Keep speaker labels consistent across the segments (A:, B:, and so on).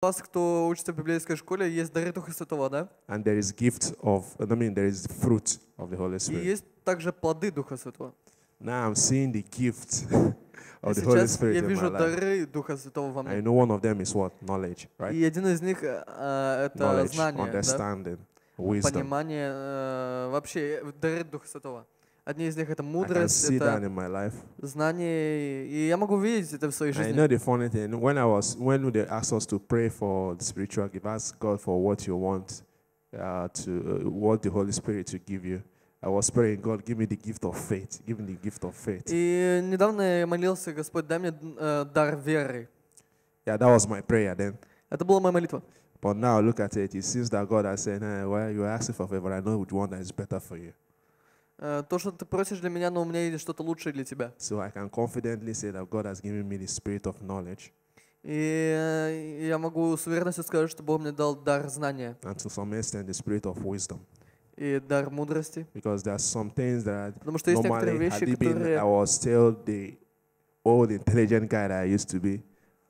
A: вас, кто учится в библейской школе, есть дары Духа Святого, да?
B: And there is there is fruit of the Holy
A: И
B: Spirit.
A: есть также плоды Духа Святого.
B: Now I'm seeing the gift
A: И
B: of the Holy
A: сейчас
B: Spirit
A: я
B: in my
A: вижу
B: life.
A: дары Духа Святого во
B: I
A: мне.
B: know one of them is what? Knowledge, right?
A: И один из них это
B: Knowledge,
A: знание, да?
B: understanding, wisdom.
A: Понимание, вообще дары Духа Святого. Одни из них это
B: I can
A: мудрость,
B: see that
A: это
B: in my life.
A: знание, и я могу видеть это в своей
B: I
A: жизни.
B: know the funny thing, when they asked us to pray for the spiritual gift, ask God for what you want what the Holy Spirit to give you. I was praying, God, give me the gift of faith. Give me the gift of faith.
A: И недавно я молился, Господь, дай мне дар веры.
B: Yeah, that was my prayer then.
A: Это была моя молитва.
B: But now look at it. It seems that God has said, well, you're asking for favor. I know the one that is better for you.
A: То, что ты просишь для меня, но у меня есть что-то лучшее для тебя.
B: So I can confidently say that God has given me the spirit of knowledge.
A: И я могу с уверенностью сказать, что Бог мне дал дар знания
B: And to some extent, the spirit of wisdom.
A: и дар мудрости.
B: Because there are some things that
A: Потому что есть некоторые
B: normally,
A: вещи,
B: had it been, I
A: которые...
B: was still the old intelligent guy that I used to be,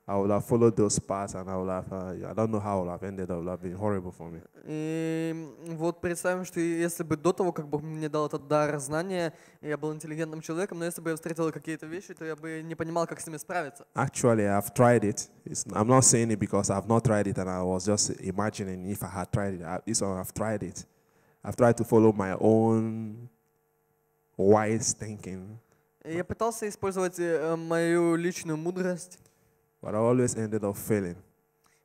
B: I would have followed those paths and I would have, I don't know how I would have ended up. It would have been horrible for me.
A: И вот представим, что если бы до того, как Бог мне дал этот дар знания, я был интеллигентным человеком, но если бы я встретил какие-то вещи, то я бы не понимал, как с ними справиться.
B: Actually, I've tried it. I'm not saying it because I've not tried it and I was just imagining if I had tried it. This one, I've tried it. I've tried to follow my own wise thinking.
A: И я пытался использовать мою личную мудрость,
B: But I always ended up failing.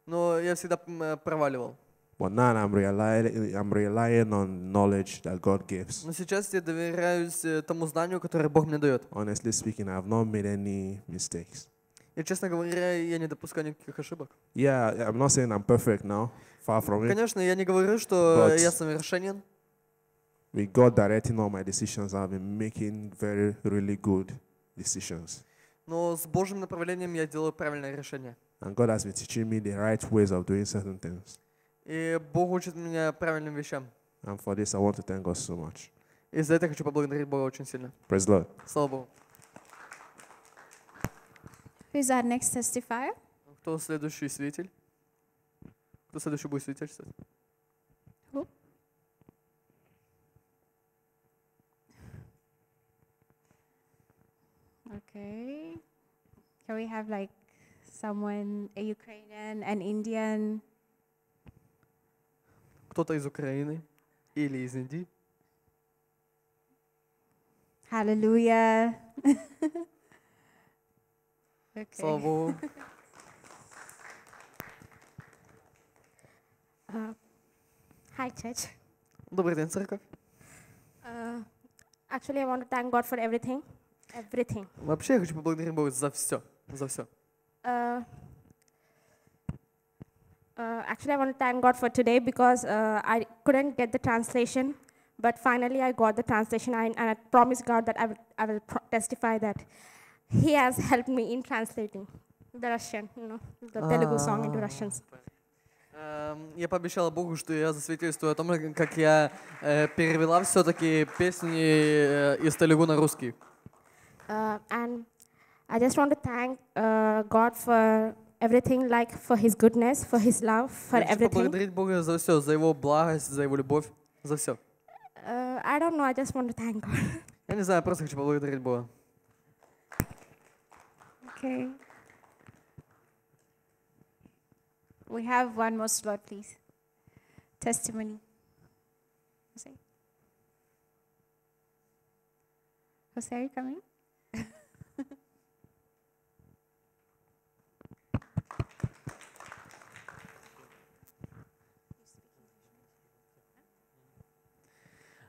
A: но я всегда проваливал.
B: But now I'm relying on knowledge that God gives.
A: Но сейчас я доверяюсь тому знанию, которое Бог мне дает.
B: Honestly speaking, I've not made any mistakes.
A: И, честно говоря, я не допускаю никаких ошибок.
B: Yeah, I'm not saying I'm perfect now. Far from it.
A: Конечно, я не говорю, что
B: But
A: я совершенен.
B: With God directing all my decisions, I've been making really good decisions.
A: Но с Божьим направлением я делаю правильное решение.
B: And God has been teaching me the right ways of doing certain things.
A: И Бог учит меня правильным вещам.
B: And for this, I want to thank God so much.
A: И за это я хочу поблагодарить Бога очень сильно.
B: Praise the Lord.
A: Слава Богу.
C: Who is our next testifier?
A: Кто следующий свидетель? Кто следующий будет свидетельствовать?
C: Who? Okay. Can we have like someone, a Ukrainian, an Indian?
A: Кто-то из Украины или из Индии?
C: Hallelujah.
A: Слава
C: Okay.
A: Богу.
C: Hi, church.
A: Добрый день, церковь.
C: Actually, I want to thank God for everything. Everything.
A: Вообще, я хочу поблагодарить Бога за все. За все.
C: Actually, I want to thank God for today because I couldn't get the translation, but finally I got the translation, and I promised God that I will testify that He has helped me in translating the Russian, the Telugu song into Russian.
A: Я пообещала Богу, что я засвидетельствую о том, как я перевела все-таки песни из телегу на русский.
C: And I just want to thank God for everything, like for His goodness, for His love, for
A: Я хочу
C: everything.
A: поблагодарить Бога за все, за Его благость, за Его любовь, за все.
C: I don't know, I just want to thank God.
A: Я не знаю, просто хочу поблагодарить Бога.
C: Okay. We have one more slot, please. Testimony. Jose? Jose, are you coming?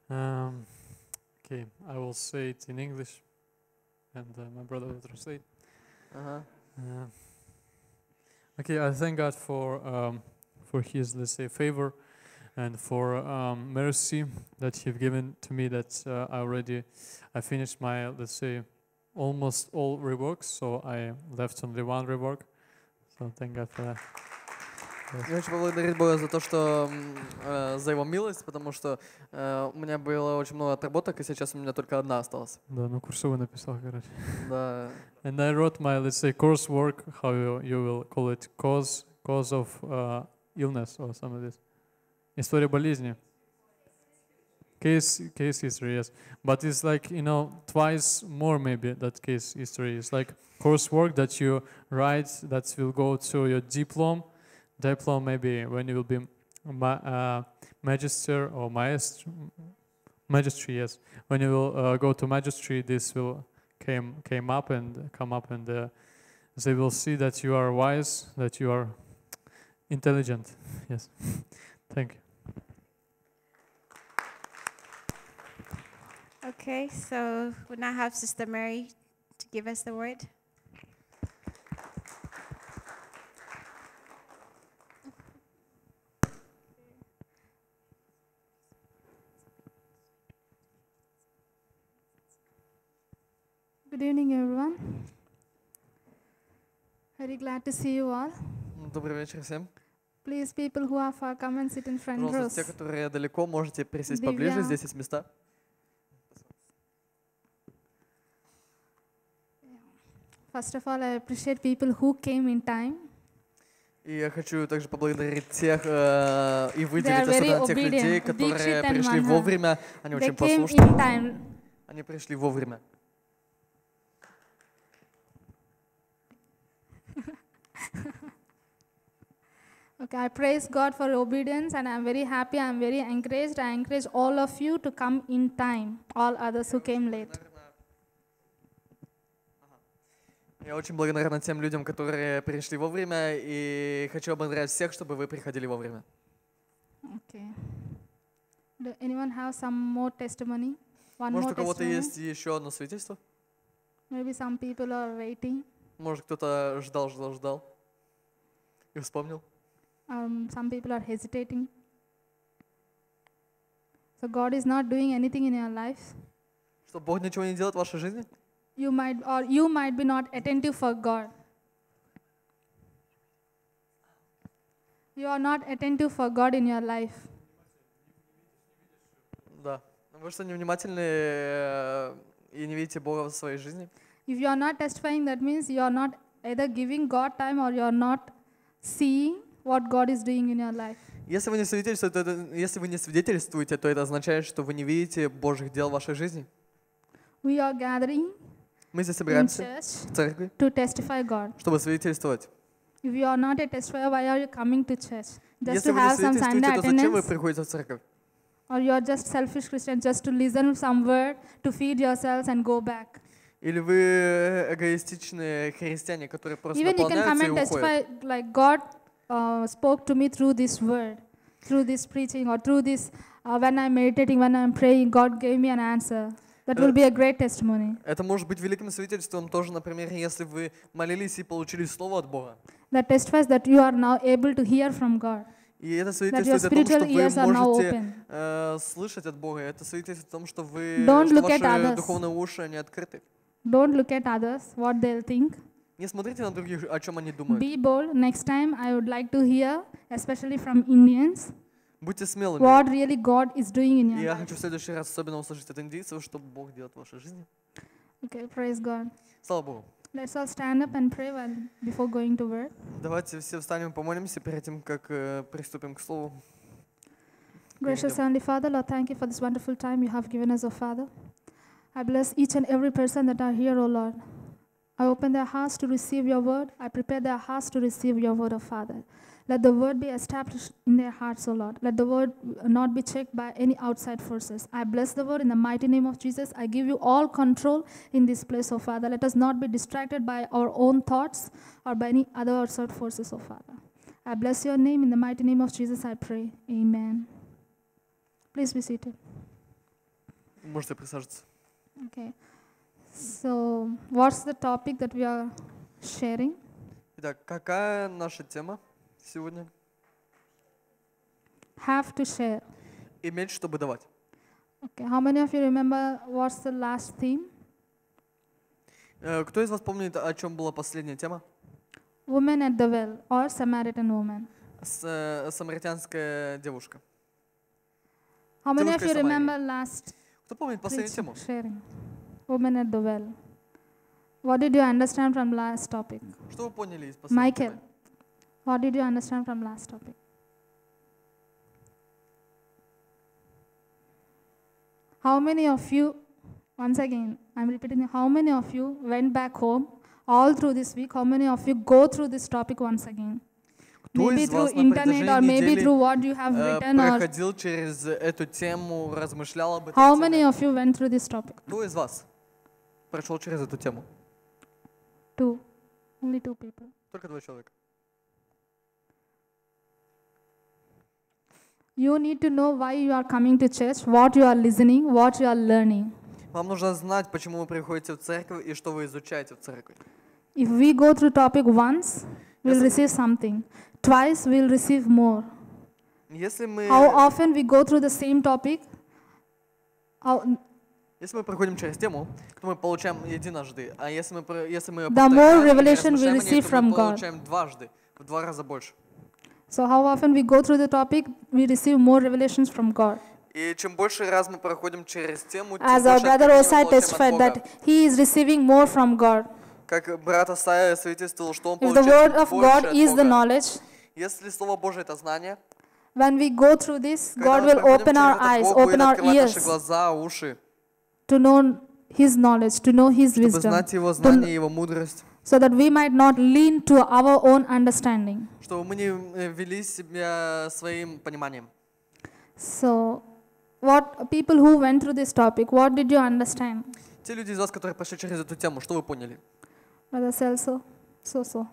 D: Okay, I will say it in English, and my brother will translate. Okay, I thank God for His, let's say, favor and for mercy that He've given to me. That I finished my, let's say, almost all reworks. So I left only one rework. So thank God for that.
A: Я хочу поблагодарить Бога за то, что за Его милость, потому что у меня было очень много отработок, и сейчас у меня только одна осталась.
D: Да, ну курсовую написал, короче.
A: Да.
D: And I wrote my, let's say, coursework, how you will call it, cause of illness or some of this. История болезни. Case history, yes. But it's like, twice more maybe that case history. It's like coursework that you write that will go to your diploma. Diploma maybe when you will be magister or magistry, yes. When you will go to magistry, this will come up and they will see that you are wise, that you are intelligent. Yes. Thank you.
E: Okay, so we now have Sister Mary to give us the word.
F: Good evening, everyone. Very glad to see you all.
A: Добрый вечер всем.
F: Please, people who are far, come and sit in front
A: Пожалуйста,
F: rows.
A: те, которые далеко, можете присесть
F: Divya.
A: поближе, здесь есть места.
F: First of all, I appreciate people who came in time.
A: И я хочу также поблагодарить тех и
F: They are
A: выделить
F: very
A: особенно тех людей,
F: obedient.
A: которые
F: Dikshit and
A: пришли
F: Manha.
A: вовремя, они
F: They
A: очень
F: came
A: послушны,
F: in time.
A: они пришли вовремя.
F: Okay, I praise God for obedience and I'm very happy, I'm very encouraged. I encourage all of you to come in time, all others who came late.
A: Я очень благодарна тем людям, которые пришли вовремя, и хочу ободрять всех, чтобы вы приходили вовремя.
F: Okay. Do anyone have some more testimony? One
A: Может,
F: more
A: у кого-то
F: testimony?
A: есть еще одно свидетельство?
F: Maybe some people are waiting.
A: Может, кто-то ждал и вспомнил?
F: Some people are hesitating. So God is not doing anything in your life.
A: Что Бог ничего не делает в вашей жизни?
F: You might be not attentive for God. You are not attentive for God in your life.
A: Да. Вы что, невнимательны и не видите Бога в своей жизни?
F: If you are not testifying, that means you are not either giving God time or you are not seeing what God is doing in your life.
A: Если вы не свидетельствуете, то это означает, что вы не видите Божьих дел в вашей жизни.
F: We are gathering
A: Мы здесь
F: in
A: собираемся
F: church
A: в церкви,
F: to testify God.
A: чтобы свидетельствовать.
F: If you are not a testifier, why are you coming to church? Just
A: Если
F: to
A: вы не
F: have some
A: свидетельствуете,
F: Sunday
A: то зачем вы
F: attendance?
A: приходите в церковь?
F: Or you are just selfish Christian, just to listen some word, to feed yourselves and go back?
A: Или вы эгоистичные христиане, которые просто
F: Even you can come
A: наполняются и
F: and
A: уходят?
F: testify, like God spoke to me through this word, through this preaching, or through this, when I'm meditating, when I'm praying, God gave me an answer. That will be a great testimony.
A: Это может быть великим свидетельством тоже, например, если вы молились и получили слово от Бога.
F: That testifies that you are now able to hear from God.
A: И это
F: That your
A: свидетельствует о том, что
F: spiritual
A: вы
F: ears are now
A: можете
F: open.
A: слышать от Бога. Это свидетельствует о том, что вы,
F: Don't
A: что
F: look at
A: ваши
F: others.
A: духовные уши, они открыты.
F: Don't look at others, what they'll think.
A: Не смотрите на других, о чем они думают.
F: Be bold. Next time, I would like to hear, especially from Indians,
A: Будьте смелыми.
F: what really God is doing in
A: И
F: your
A: я
F: life.
A: хочу в следующий раз особенно услышать от индийцев, что Бог делает в вашей жизни.
F: Okay, praise God.
A: Слава Богу.
F: Let's all stand up and pray before going to work.
A: Давайте все встанем и помолимся перед тем, как приступим к слову.
F: Gracious Heavenly Father, Lord, thank you for this wonderful time you have given us, O Father. I bless each and every person that are here, O Lord. I open their hearts to receive your word. I prepare their hearts to receive your word, O Father. Let the word be established in their hearts, O Lord. Let the word not be checked by any outside forces. I bless the word in the mighty name of Jesus. I give you all control in this place, O Father. Let us not be distracted by our own thoughts or by any other outside forces, O Father. I bless your name. In the mighty name of Jesus, I pray. Amen. Please be seated.
A: Можете присаживаться.
F: Okay. So, what's the topic that we are sharing?
A: Итак, какая наша тема сегодня?
F: Have to share.
A: Иметь, чтобы давать.
F: Okay. How many of you remember what's the last theme?
A: Кто из вас помнит, о чем была последняя тема?
F: Woman at the well or Samaritan woman.
A: Самаритянская девушка.
F: How many of
A: Девушка
F: you
A: из Самарии.
F: remember last
A: Кто помнит последнюю тему?
F: sharing? Woman at the well. What did you understand from last topic?
A: Что вы поняли из последней
F: Michael,
A: темы?
F: What did you understand from last topic? How many of you, once again, I'm repeating, how many of you went back home all through this week? How many of you go through this topic once again?
A: Кто
F: Maybe
A: из
F: through
A: вас на
F: internet or
A: протяжении
F: maybe
A: недели
F: through what you have written or
A: проходил через эту тему, размышлял об этой
F: how many
A: теме?
F: of you went through this topic?
A: Кто из вас прошел через эту тему?
F: Two. Only two people.
A: Только 2 человека.
F: You need to know why you are coming to church, what you are listening, what you are learning.
A: Вам нужно знать, почему вы приходите в церковь и что вы изучаете в церкви.
F: If we go through topic once, we'll
A: Yes.
F: receive something. Twice, we'll receive more.
A: Если мы,
F: How often we go through the same topic?
A: если мы проходим через тему, то мы получаем единожды. А если мы ее
F: The more
A: повторяем и
F: revelation we
A: размышляем о ней,
F: receive
A: то
F: from
A: мы
F: God.
A: получаем дважды, в 2 раза больше.
F: So how often we go through the topic, we receive more revelations from God.
A: И чем больше раз мы проходим через тему, тем
F: As our
A: больше
F: brother
A: откровений мы
F: Osai
A: получаем от
F: testified
A: Бога.
F: that he is receiving more from God.
A: Как брат Асая свидетельствовал, что он
F: If the word
A: получает
F: of
A: больше
F: God
A: от
F: is the
A: Бога.
F: knowledge,
A: Если Слово Божие — это знание,
F: when we go through this,
A: когда
F: God
A: мы
F: will
A: проходим
F: open
A: через
F: our
A: это,
F: eyes,
A: Бог
F: open
A: будет
F: our
A: открывать наши
F: ears
A: глаза, уши,
F: to know His knowledge, to know His
A: чтобы
F: wisdom,
A: знать Его знание, Его мудрость,
F: so that we might not lean to our own understanding.
A: чтобы мы не вели себя своим пониманием.
F: So, what people who went through this topic, what did you understand?
A: Те люди из вас, которые прошли через эту тему, что вы поняли?
F: Brother Celso, so.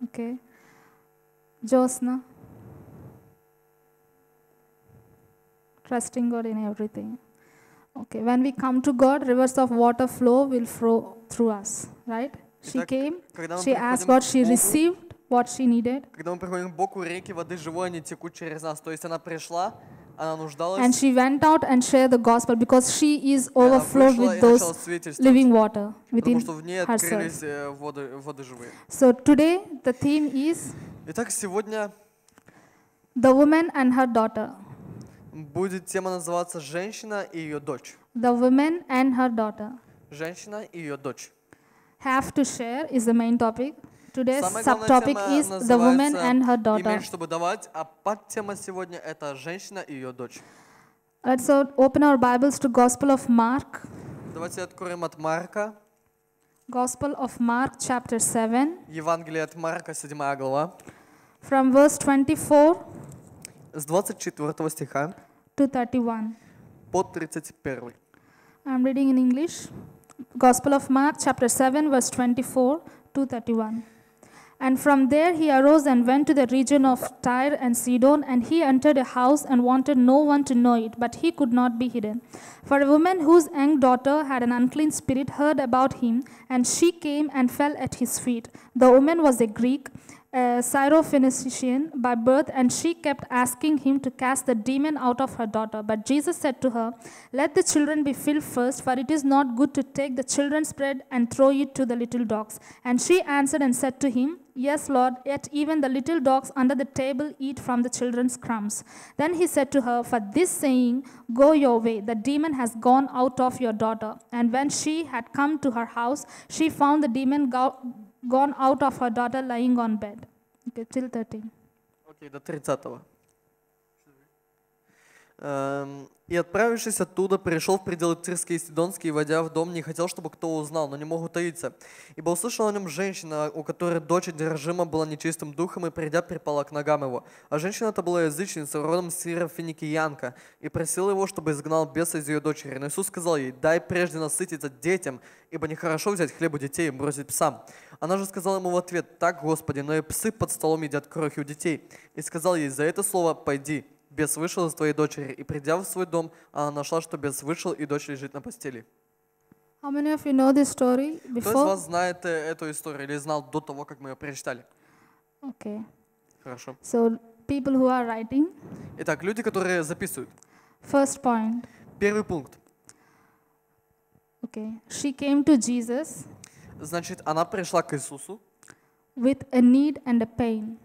F: Okay. Josna. Trusting God in everything. Okay. When we come to God, rivers of water will flow through us, right? She
A: Итак,
F: came,
A: когда мы
F: she asked
A: приходим
F: God,
A: к
F: she
A: Богу,
F: received what she needed,
A: когда мы приходим к Богу, реки воды живой, они текут через нас. То есть она пришла, она
F: and
A: нуждалась,
F: she went out and shared the gospel because she is
A: и она
F: overflowed
A: вышла
F: with
A: и
F: those
A: начала свидетельствовать,
F: living water
A: потому
F: within
A: что в ней
F: herself.
A: открылись воды живые.
F: So today the theme is
A: Итак, сегодня
F: the woman and her daughter.
A: будет тема называться «Женщина и ее дочь».
F: The woman and her daughter
A: Женщина и ее дочь.
F: have to share is the main topic. Today's
A: Самая главная
F: subtopic
A: тема
F: is the woman
A: называется
F: and her daughter.
A: «Иметь, чтобы давать», а подтема сегодня — это «Женщина и ее дочь».
F: Let's open our Bibles to Gospel of Mark.
A: Давайте откроем от Марка,
F: Gospel of Mark chapter 7
A: Евангелие от Марка, 7 глава,
F: from verse 24
A: с 24 стиха
F: to 31.
A: по 31.
F: I'm reading in English. Gospel of Mark, chapter 7, verse 24 to 31. And from there he arose and went to the region of Tyre and Sidon, and he entered a house and wanted no one to know it, but he could not be hidden. For a woman whose young daughter had an unclean spirit heard about him, and she came and fell at his feet. The woman was a Greek, a Syrophoenician by birth, and she kept asking him to cast the demon out of her daughter. But Jesus said to her, "Let the children be filled first, for it is not good to take the children's bread and throw it to the little dogs." And she answered and said to him, "Yes, Lord, yet even the little dogs under the table eat from the children's crumbs." Then he said to her, "For this saying, go your way, the demon has gone out of your daughter." And when she had come to her house, she found the demon gone out of her daughter lying on bed. Okay, till 13.
A: Окей, до 30. «И, отправившись оттуда, пришел в пределы Тирские и Сидонские, и, войдя в дом, не хотел, чтобы кто узнал, но не мог утаиться. Ибо услышала о нем женщина, у которой дочь одержима была нечистым духом, и, придя, припала к ногам его. А женщина-то была язычница, родом Сирофиникиянка, и просила его, чтобы изгнал беса из ее дочери. Но Иисус сказал ей: «Дай прежде насытиться детям, ибо нехорошо взять хлеб у детей и бросить псам». Она же сказала ему в ответ: «Так, Господи, но и псы под столом едят крохи у детей». И сказал ей: «За это слово пойди, бес вышел из твоей дочери». И, придя в свой дом, она нашла, что бес вышел, и дочь лежит на постели.
F: How many of you know this story
A: Кто из
F: before?
A: вас знает эту историю или знал до того, как мы ее прочитали?
F: Okay.
A: Хорошо.
F: So, people who are writing,
A: Итак, люди, которые записывают.
F: first point.
A: Первый пункт.
F: Okay. She came to Jesus
A: Значит, она пришла к Иисусу
F: with a need and a pain.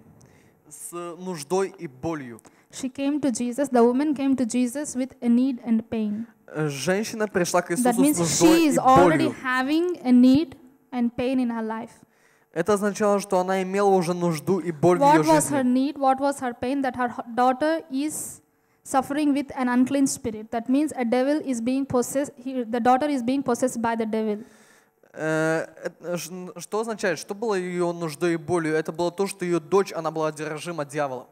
A: с нуждой и болью.
F: She came to Jesus, the woman came to Jesus with a need and pain.
A: Женщина пришла к
F: That
A: Иисусу
F: means
A: с
F: she
A: нуждой
F: is
A: и
F: already
A: болью.
F: having a need and pain in her life.
A: Это означало, что она имела уже нужду и боль в ее
F: What was her
A: жизни.
F: need? What was her pain? That her daughter is suffering with an unclean spirit. That means a devil is being possessed. The daughter is being possessed by the devil.
A: Что означает? Что было ее нуждой и болью? Это было то, что ее дочь, она была одержима дьяволом.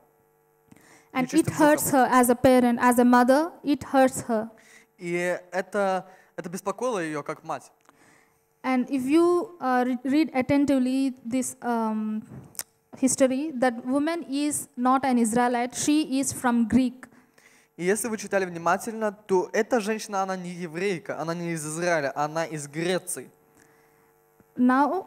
F: And it
A: Нечистым
F: hurts
A: духом.
F: her as a parent, as a mother. It hurts her.
A: И это беспокоило ее как мать.
F: And if you read attentively this history, that woman is not an Israelite. She is from Greek.
A: И если вы читали внимательно, то эта женщина, она не еврейка, она не из Израиля, она из Греции.
F: Now,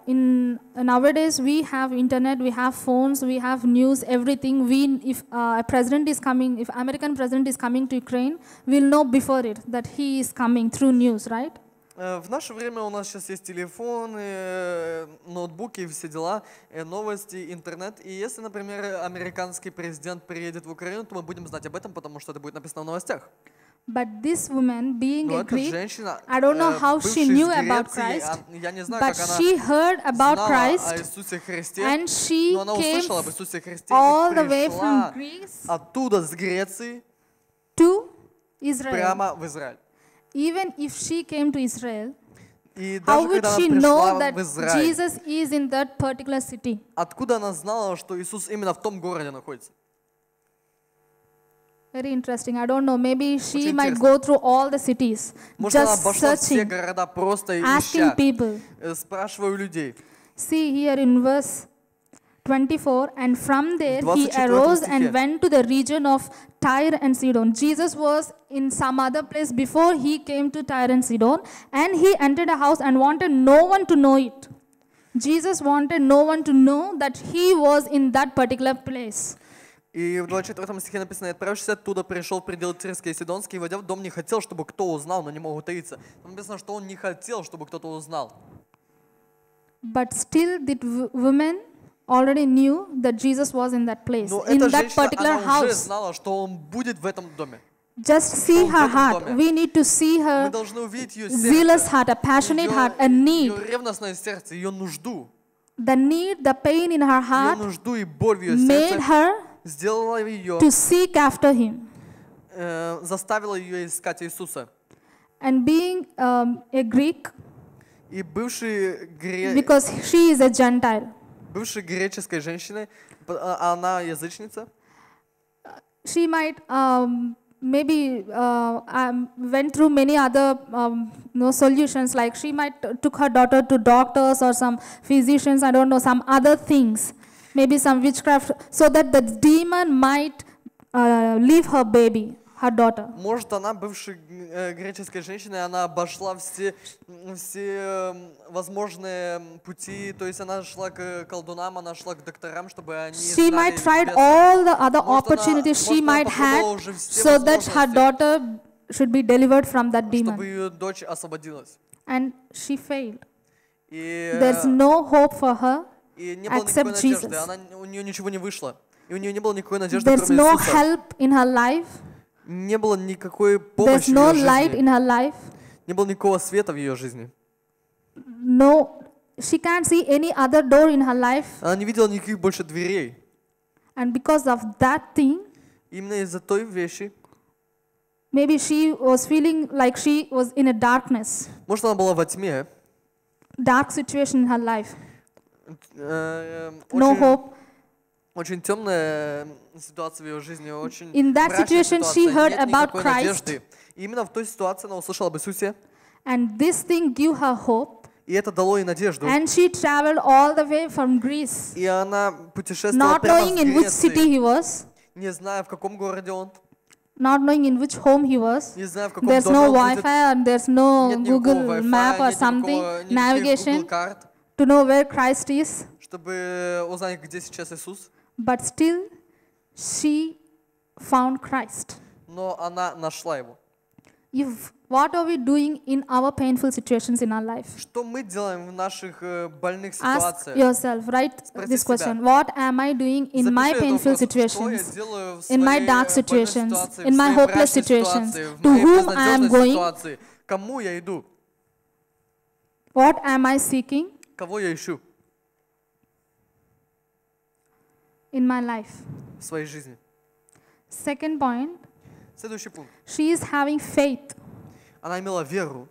F: nowadays, we have internet, we have phones, we have news, everything. If a president is coming, if American president is coming to Ukraine, we'll know before it that he is coming through news, right?
A: В наше время у нас сейчас есть телефоны, ноутбуки, все дела, новости, интернет. И если, например, американский президент приедет в Украину, то мы будем знать об этом, потому что это будет написано в новостях.
F: But this woman, being
A: Но
F: a
A: эта
F: Greek,
A: женщина,
F: I don't know how she
A: бывшая из
F: knew about
A: Греции,
F: Christ,
A: я не знаю,
F: but
A: как она
F: she heard about
A: знала о
F: Christ,
A: Иисусе Христе,
F: and she
A: но она
F: came
A: услышала об Иисусе Христе
F: all
A: и
F: the way from
A: пришла
F: Greece
A: оттуда, с Греции,
F: to Israel.
A: прямо в Израиль.
F: Even if she came to Israel,
A: И
F: how
A: даже
F: would
A: когда она
F: she
A: пришла
F: know
A: в
F: that
A: Израиль,
F: Jesus is in that particular city?
A: откуда она знала, что Иисус именно в том городе находится?
F: Very interesting. I don't know. Maybe she
A: Очень
F: might
A: интересно.
F: go through all the cities,
A: Может, она
F: just
A: обошла все
F: searching,
A: города, просто
F: asking
A: ища,
F: people.
A: спрашивая у людей.
F: See here in verse 24, and from there he
A: 24
F: arose
A: стихе.
F: and went to the region of Tyre and Sidon. Jesus was in some other place before he came to Tyre and Sidon, and he entered a house and wanted no one to know it. Jesus wanted no one to know that he was in that particular place.
A: И в 24 стихе написано: «И отправившись оттуда, пришел в пределы Тирские и Сидонские, и, войдя в дом, не хотел, чтобы кто узнал, но не мог утаиться». Там написано, что он не хотел, чтобы кто-то узнал.
F: But still, the woman already knew that Jesus was in that place,
A: Но
F: in
A: эта
F: that
A: женщина,
F: particular
A: она уже
F: house.
A: знала, что он будет в этом доме.
F: Just see
A: в
F: her
A: этом
F: heart.
A: доме.
F: We need to see
A: Мы
F: her
A: должны увидеть ее
F: zealous
A: сердце,
F: heart, a passionate heart, a
A: ее
F: need.
A: ревностное сердце, ее нужду.
F: The need, the pain in her
A: Ее
F: heart
A: нужду и боль в ее
F: made
A: сердце
F: her
A: сделала ее,
F: to seek after him.
A: заставила ее искать Иисуса.
F: And being a Greek,
A: И бывшей
F: because she is a Gentile,
A: греческой женщиной, она язычница,
F: she might maybe went through many other solutions. Like she might took her daughter to doctors or some physicians. I don't know, some other things, maybe some witchcraft, so that the demon might leave her baby, her daughter.
A: Может, она бывшая греческая женщина, и она обошла все возможные пути, то есть она шла к колдунам, она шла к докторам, чтобы они
F: She
A: знали
F: might tried
A: без-
F: all the other
A: Может,
F: opportunities she
A: может, она
F: might
A: попробовала
F: had,
A: уже все
F: so that her
A: возможности,
F: daughter should be delivered from that
A: чтобы
F: demon.
A: ее дочь освободилась.
F: And she failed.
A: И,
F: There's no hope for her.
A: и не было
F: except
A: никакой надежды,
F: Jesus.
A: у нее ничего не вышло. И у нее не было никакой надежды,
F: There's
A: кроме
F: no
A: Иисуса.
F: help in her life.
A: Не было никакой
F: There's
A: помощи
F: no
A: в ее
F: light
A: жизни.
F: in her life.
A: Не было никакого света в ее жизни.
F: No, she can't see any other door in her life.
A: Она не видела никаких больше дверей.
F: And because of that thing,
A: Именно из-за той вещи,
F: maybe she was feeling like she was in a darkness,
A: может, она была во тьме,
F: dark situation in her life. No
A: очень,
F: hope.
A: очень темная ситуация в ее жизни, очень
F: In that
A: мрачная
F: situation, she
A: ситуация,
F: heard
A: нет
F: about
A: никакой
F: Christ.
A: надежды. И именно в той ситуации она услышала об Иисусе,
F: And this thing gave her hope.
A: и это дало ей надежду.
F: And she traveled all the way from Greece,
A: И она путешествовала
F: not
A: прямо
F: knowing
A: с
F: in which city
A: Греции,
F: he was,
A: не зная, в каком городе он,
F: not knowing in which home he was.
A: не зная, в каком
F: There's
A: доме
F: no
A: он будет.
F: Wi-Fi and there's no
A: Нет никакого
F: Google
A: Wi-Fi,
F: map or
A: нет
F: something,
A: никаких
F: navigation
A: Google карт,
F: to know where Christ is.
A: чтобы узнать, где сейчас Иисус.
F: But still, she found Christ.
A: Но она нашла его.
F: If What are we doing in our painful situations in our life?
A: Что мы делаем в наших больных
F: Ask
A: ситуациях?
F: yourself, write
A: Спроси
F: this
A: себя.
F: question. What am I doing in my
A: Запиши этот
F: painful
A: вопрос. Что я
F: situations,
A: делаю в
F: in my
A: своей
F: dark
A: больной
F: situations,
A: ситуации,
F: in
A: в
F: my
A: своей
F: hopeless
A: мрачной
F: situations?
A: ситуации, в
F: To
A: моей
F: whom I am
A: безнадежной
F: going?
A: ситуации? Кому я иду?
F: What am I seeking
A: Кого я ищу
F: in my life?
A: в своей жизни?
F: Second point,
A: Следующий пункт.
F: she is having faith.
A: Она имела веру.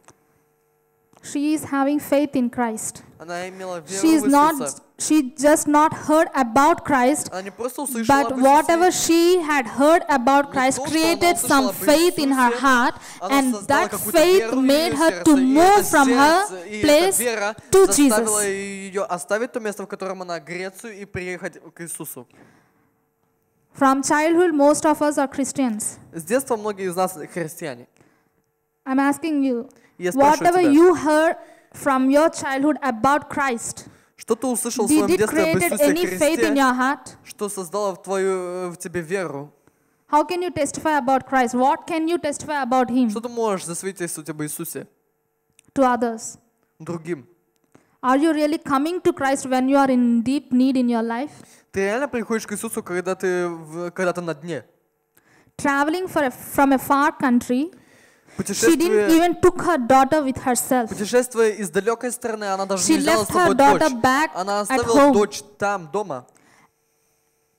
F: She is having faith in Christ.
A: Она имела веру
F: She is
A: в Иисуса.
F: not, she just not heard about Christ,
A: Она не просто услышала
F: but
A: об
F: whatever
A: Иисусе,
F: she had heard about Christ
A: то, что
F: created
A: она
F: some
A: услышала об
F: faith in her
A: Иисусе,
F: heart,
A: она
F: and
A: создала
F: that
A: какую-то
F: faith
A: веру в
F: made
A: её
F: her
A: сердце,
F: to
A: и
F: move
A: это
F: from her
A: сердце, и
F: place
A: эта вера
F: to
A: заставила
F: Jesus.
A: ее оставить то место, в котором она, Грецию, и приехать к Иисусу.
F: From childhood, most of us are Christians.
A: С детства многие из нас христиане.
F: I'm asking you,
A: И я спрашиваю
F: whatever
A: тебя,
F: you heard from your childhood about Christ,
A: что ты услышал в
F: did
A: своем
F: it
A: детстве об
F: create
A: Иисусе
F: any faith in
A: Христе,
F: your heart?
A: что создало в тебе веру?
F: How can you testify about Christ? What can you testify about Him
A: Что ты можешь засвидетельствовать об Иисусе
F: to others?
A: другим?
F: Are you really coming to Christ when you are in deep need in your life?
A: Ты реально приходишь к Иисусу, когда ты на дне?
F: Traveling from a far country, she didn't
A: Путешествие,
F: even took her daughter with herself.
A: путешествуя из далекой страны, она даже
F: She
A: не взяла с
F: left her
A: собой
F: daughter
A: дочь.
F: back
A: Она
F: at
A: оставила
F: home.
A: дочь там, дома.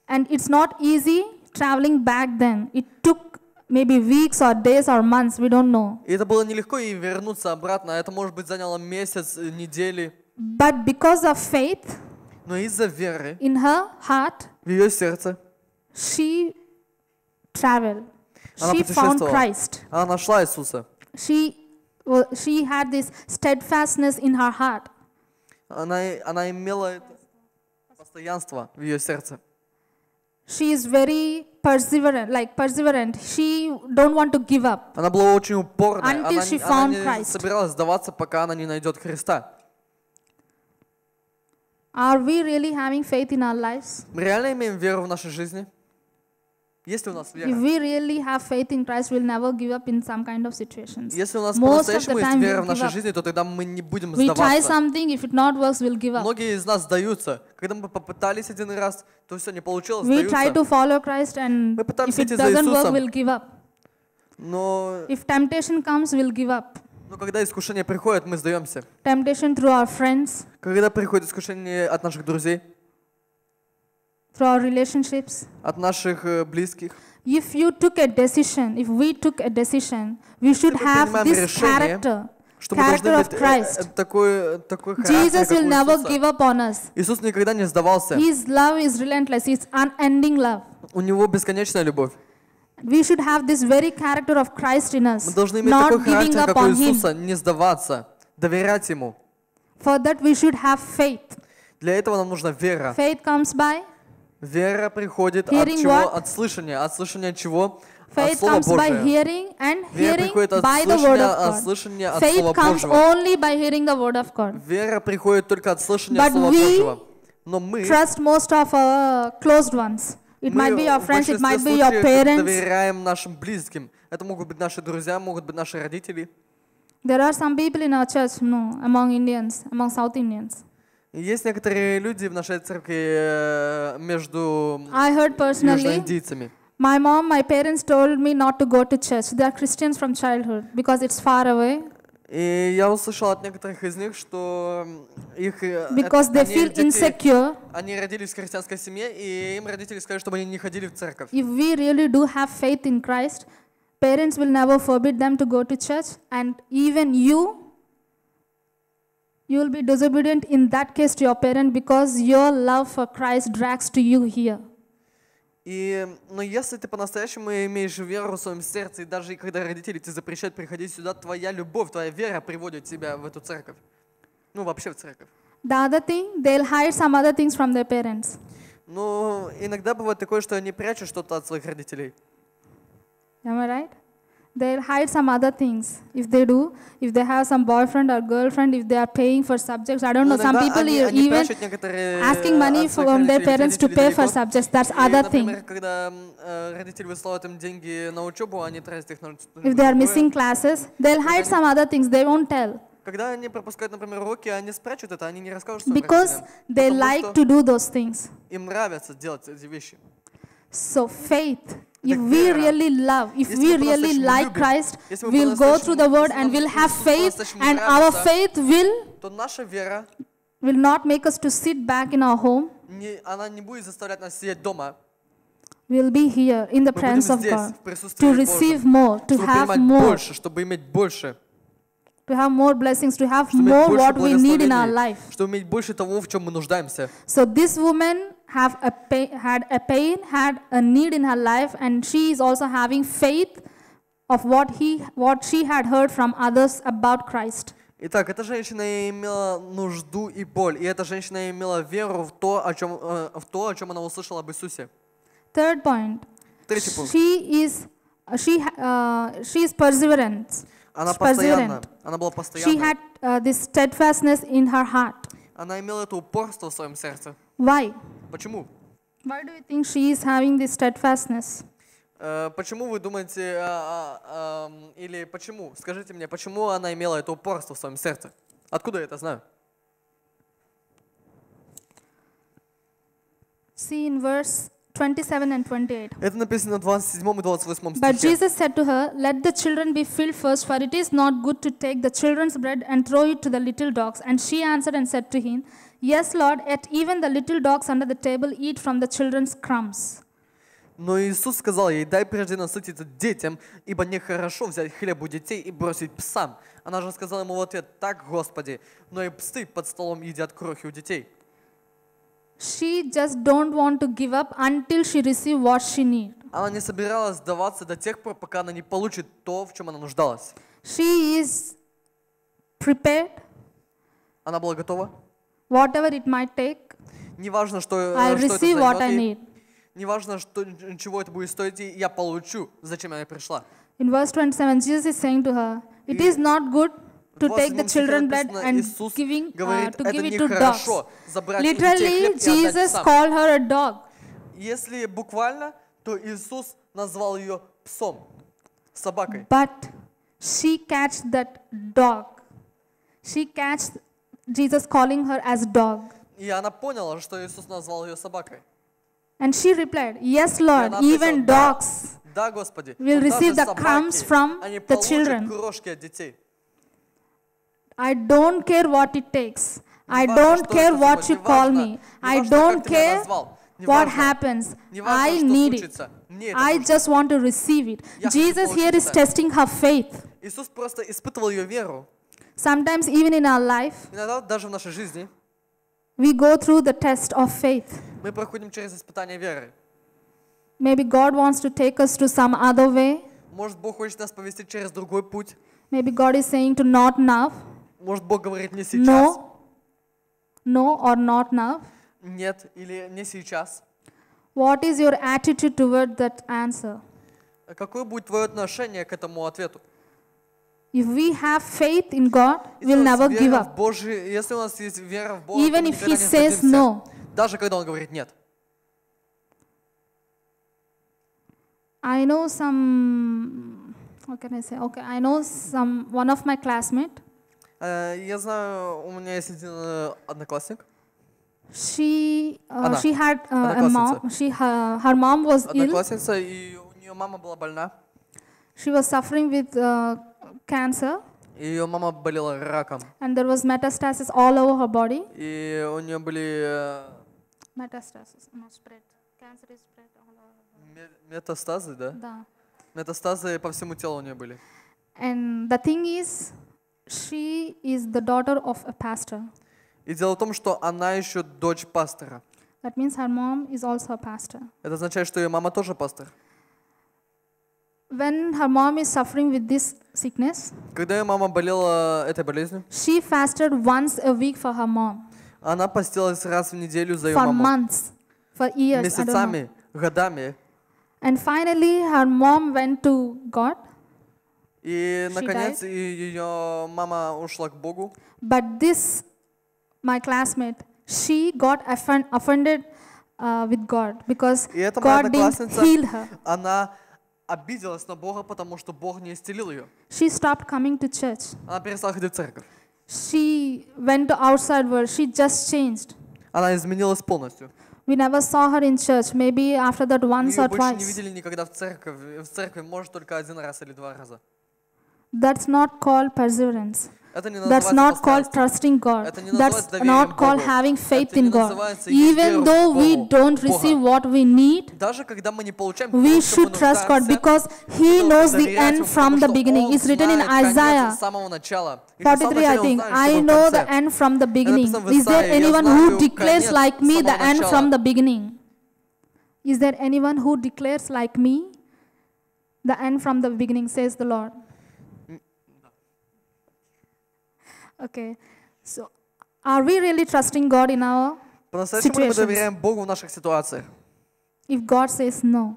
F: And it's not easy traveling back then. It took maybe weeks or days or months, we don't know.
A: И это было нелегко ей вернуться обратно. Это, может быть, заняло месяц, недели.
F: But because of faith
A: Но из-за веры
F: in her heart,
A: в ее сердце
F: she traveled.
A: Она
F: She found
A: путешествовала.
F: Christ.
A: она нашла Иисуса.
F: She had this steadfastness in her heart.
A: Она имела это постоянство в ее сердце.
F: She is very perseverant. She don't want to give up.
A: Она была очень упорной.
F: Until
A: Она
F: she
A: не
F: found Christ.
A: собиралась сдаваться, пока она не найдет Христа.
F: Are we really having faith in our lives?
A: Мы реально имеем веру в нашей жизни? Есть ли у нас
F: If
A: вера?
F: we really have faith in Christ, we'll never give up in some kind of situations.
A: Если у нас
F: Most of
A: по-настоящему
F: the
A: есть
F: time
A: вера
F: we'll
A: в нашей
F: give up.
A: жизни, то тогда мы не будем
F: We try
A: сдаваться.
F: something, if it not works, we'll give up.
A: Многие из нас сдаются. Когда мы попытались один раз, то все не получилось,
F: We try to
A: сдаются.
F: follow Christ, and
A: Мы пытаемся
F: if it
A: идти за
F: doesn't work,
A: Иисусом.
F: we'll give up.
A: Но
F: If temptation comes, we'll give up.
A: когда искушение приходит, мы сдаемся.
F: Temptation through our friends,
A: Когда приходит искушение от наших друзей,
F: through our relationships.
A: от наших близких,
F: If you took a decision, if we took a decision, we should
A: мы
F: have
A: принимаем
F: this
A: решение,
F: character
A: что мы должны
F: of
A: иметь
F: Christ.
A: такой характер,
F: Jesus
A: как
F: will
A: у
F: never
A: Иисуса.
F: give up on us.
A: Иисус никогда не сдавался.
F: His love is relentless. It's unending love.
A: У Него бесконечная любовь.
F: We should have this very character of Christ in
A: Мы
F: us,
A: должны иметь
F: not
A: такой
F: giving
A: характер,
F: up
A: как у
F: on Him.
A: Иисуса, не сдаваться, доверять Ему.
F: For that, we should have faith.
A: Для этого нам нужна вера.
F: Faith comes by,
A: Вера приходит от
F: Hearing
A: чего?
F: what?
A: От слышания. От слышания чего? От
F: faith
A: Слова
F: comes by
A: Божия.
F: hearing, and
A: Вера
F: hearing
A: приходит от
F: by the word
A: слышания,
F: of
A: от
F: God.
A: слышания от
F: Faith
A: Слова
F: comes
A: Божьего.
F: only by hearing the word of God.
A: Вера приходит только от слышания
F: But
A: Слова
F: we
A: Божьего. Но мы
F: Trust most of our closed ones. It might be your
A: в
F: friends, it
A: большинстве
F: might be your
A: случаев
F: parents.
A: доверяем нашим близким. Это могут быть наши друзья, могут быть наши родители.
F: There are some people in our church, among Indians, among South Indians.
A: И есть некоторые люди в нашей церкви между
F: I heard personally,
A: южноиндийцами.
F: my parents told me not to go to church. They are Christians from childhood because it's far away.
A: И я услышал от некоторых из них, что их
F: Because they feel insecure.
A: они родились в христианской семье, и им родители сказали, чтобы они не ходили в церковь.
F: If we really do have faith in Christ, parents will never forbid them to go to church, and even you will be disobedient in that case to your parent because your love for Christ drags to you here.
A: Но если ты по-настоящему имеешь веру в своем сердце, и даже когда родители тебе запрещают приходить сюда, твоя любовь, твоя вера приводит тебя в эту церковь. Ну, вообще в церковь.
F: The other thing, they'll hide some other things from their parents.
A: Но иногда бывает такое, что они прячут что-то от своих родителей.
F: Am I right? They'll hide some other things. If they do, if they have some boyfriend or girlfriend, if they are paying for subjects, I don't know. Some people even asking money from their parents to pay for subjects. That's other thing.
A: Например, когда родители высылают им деньги на учебу, они тратят их на
F: If they are missing classes, they'll hide some other things. They won't tell.
A: Когда они пропускают, например, уроки, они спрячут это, они не расскажут своим
F: Because
A: родителям.
F: they
A: Потому
F: like
A: что
F: to do those things.
A: им нравится делать эти вещи.
F: So faith, if we really love, if we really like Christ, we'll go through the word and we'll have faith, and our faith
A: То наша вера,
F: will not make us to sit back in our home.
A: она не будет заставлять нас сидеть дома.
F: We'll be here in the
A: Мы будем
F: presence of
A: здесь,
F: God
A: в присутствии
F: to receive
A: Божьем,
F: more, to
A: чтобы
F: have
A: принимать
F: more,
A: больше, чтобы иметь больше,
F: to have more blessings, to have
A: чтобы иметь
F: more
A: больше
F: what we need in our
A: благословений,
F: life.
A: чтобы иметь больше того, в чем мы нуждаемся.
F: So this woman had a need in her life, and she is also having faith of what she had heard from others about Christ.
A: Итак, эта женщина имела нужду и боль, и эта женщина имела веру в то, о чем она услышала об Иисусе.
F: Third point.
A: Третий пункт.
F: She is perseverant.
A: Она постоянно, она была
F: She
A: постоянной.
F: had this steadfastness in her heart.
A: Она имела это упорство в своем сердце.
F: Why?
A: Почему?
F: Why do you think she is having this steadfastness?
A: Почему вы думаете, или почему, скажите мне, почему она имела это упорство в своем сердце? Откуда я это знаю?
F: See in verse 27 and 28.
A: Это написано в 27 и 28
F: But
A: стихе.
F: Jesus said to her, "Let the children be filled first, for it is not good to take the children's bread and throw it to the little dogs." And she answered and said to him, "Yes, Lord, yet even the little dogs under the table eat from the children's crumbs."
A: Но Иисус сказал ей: дай прежде насытиться детям, ибо нехорошо взять хлеб у детей и бросить псам. Она же сказала ему в ответ: так, Господи, но и псы под столом едят крохи у детей.
F: She just don't want to give up until she receive what she need.
A: Она не собиралась сдаваться до тех пор, пока она не получит то, в чем она нуждалась.
F: She is prepared,
A: Она была готова.
F: whatever it might take.
A: Неважно, что
F: I'll
A: это
F: receive what I
A: займет ей.
F: need.
A: Неважно, чего это будет стоить, и я получу, зачем я пришла.
F: In verse 27, Jesus is saying to her, "It is not good to take the children's bread and
A: Иисус
F: give
A: говорит,
F: to
A: это
F: give it to dogs."
A: нехорошо забрать у детей
F: Literally,
A: хлеб и отдать
F: Jesus
A: псам.
F: called her a dog.
A: Если буквально, то Иисус назвал ее псом, собакой.
F: But she catched that dog. She catched Jesus calling her as dog.
A: И она поняла, что Иисус назвал ее собакой.
F: And she replied, "Yes,
A: И
F: Lord,
A: она ответила:
F: even
A: да,
F: dogs
A: да, Господи,
F: will
A: но
F: receive
A: даже
F: the crumbs
A: собаки,
F: from
A: они
F: the
A: получат
F: children.
A: крошки от детей.
F: I don't care what it takes. I
A: Неважно,
F: don't
A: что
F: care
A: это
F: what
A: за-
F: you call
A: неважно,
F: me. I
A: неважно,
F: don't
A: как ты меня
F: care
A: назвал,
F: what
A: неважно,
F: happens.
A: неважно,
F: I
A: что
F: need it.
A: случится. Мне это
F: I
A: нужно.
F: just want to receive it."
A: Я хочу
F: Jesus here
A: получить
F: is
A: это.
F: testing her faith.
A: Иисус просто испытывал ее веру.
F: Sometimes even in our life,
A: Иногда даже в нашей жизни
F: we go through the test of faith.
A: мы проходим через испытание веры.
F: Maybe God wants to take us to some other way.
A: Может, Бог хочет нас повести через другой путь.
F: Maybe God is saying to not now,
A: Может, Бог говорит не сейчас,
F: no or not now.
A: нет или не сейчас.
F: What is your attitude toward that answer?
A: Какое будет твое отношение к этому ответу?
F: If we have faith in God,
A: Если
F: we'll
A: у нас
F: never give
A: вера в
F: up.
A: Божий- если у нас есть вера в Бога, то
F: Even
A: мы
F: if
A: никогда
F: He
A: не
F: says
A: сдадимся.
F: no.
A: Даже когда Он говорит нет.
F: I know some, what can I say? Okay, I know one of my classmates.
A: Я знаю, у меня есть один одноклассник.
F: She
A: Она.
F: had a
A: Одноклассница.
F: mom. Her mom was ill.
A: Одноклассница, и у нее мама была больна.
F: She was suffering with cancer,
A: И ее мама болела раком.
F: and there was metastasis all over her body.
A: И у нее были
F: Metastasis, not spread. Cancer is spread all over her body.
A: метастазы, да?
F: Да.
A: Метастазы по всему телу у нее были.
F: And the thing is, she is the daughter of a pastor.
A: И дело в том, что она еще дочь пастора.
F: That means her mom is also a pastor.
A: Это означает, что ее мама тоже пастор.
F: When her mom is suffering with this sickness,
A: Когда ее мама болела этой болезнью,
F: she fasted once a week for her mom.
A: она постилась раз в неделю за ее
F: For
A: маму.
F: months, for years, I don't know.
A: Месяцами, годами.
F: And finally, her mom went to God
A: И,
F: She
A: наконец,
F: died.
A: ее мама ушла к Богу.
F: But this, my classmate, she got offended with God because
A: И эта моя
F: God didn't
A: одноклассница,
F: heal her.
A: она обиделась на Бога, потому что Бог не исцелил ее.
F: She stopped coming to church.
A: Она перестала ходить в церковь.
F: She went to outside world. She just changed.
A: Она изменилась полностью.
F: We never saw her in church. Maybe after that
A: Мы
F: once
A: ее
F: or
A: больше не
F: twice.
A: видели никогда в церкви. В церкви, может, только один раз или два раза.
F: That's not called perseverance.
A: Это не
F: That's
A: называется
F: not called
A: постоянством.
F: trusting God.
A: Это не
F: That's
A: называется доверием
F: not called
A: Богу.
F: having faith
A: Это не
F: in God.
A: называется иметь веру
F: Even
A: в
F: though we
A: Богу,
F: don't
A: Бога.
F: receive what we need,
A: Даже когда мы не получаем
F: we
A: то, что мы
F: should trust God
A: нуждаемся,
F: because He
A: мы должны
F: knows the
A: доверять
F: end
A: Ему,
F: from
A: потому
F: the
A: что
F: beginning.
A: Он
F: It's written in
A: знает конец
F: Isaiah
A: с самого начала. И в самом
F: 43, I
A: начале Он
F: think.
A: знает,
F: I
A: что будет в
F: know the
A: конце.
F: end from the beginning.
A: написано в
F: Is there
A: Исаии, «Я
F: anyone
A: знаю
F: who declares
A: конец
F: like me
A: с
F: the
A: самого
F: end
A: начала».
F: from the beginning? Is there anyone who declares like me the end from the beginning, says the Lord? Okay. So, are we really trusting God in our
A: По-настоящему ли мы
F: situations?
A: доверяем Богу в наших ситуациях?
F: If God says no?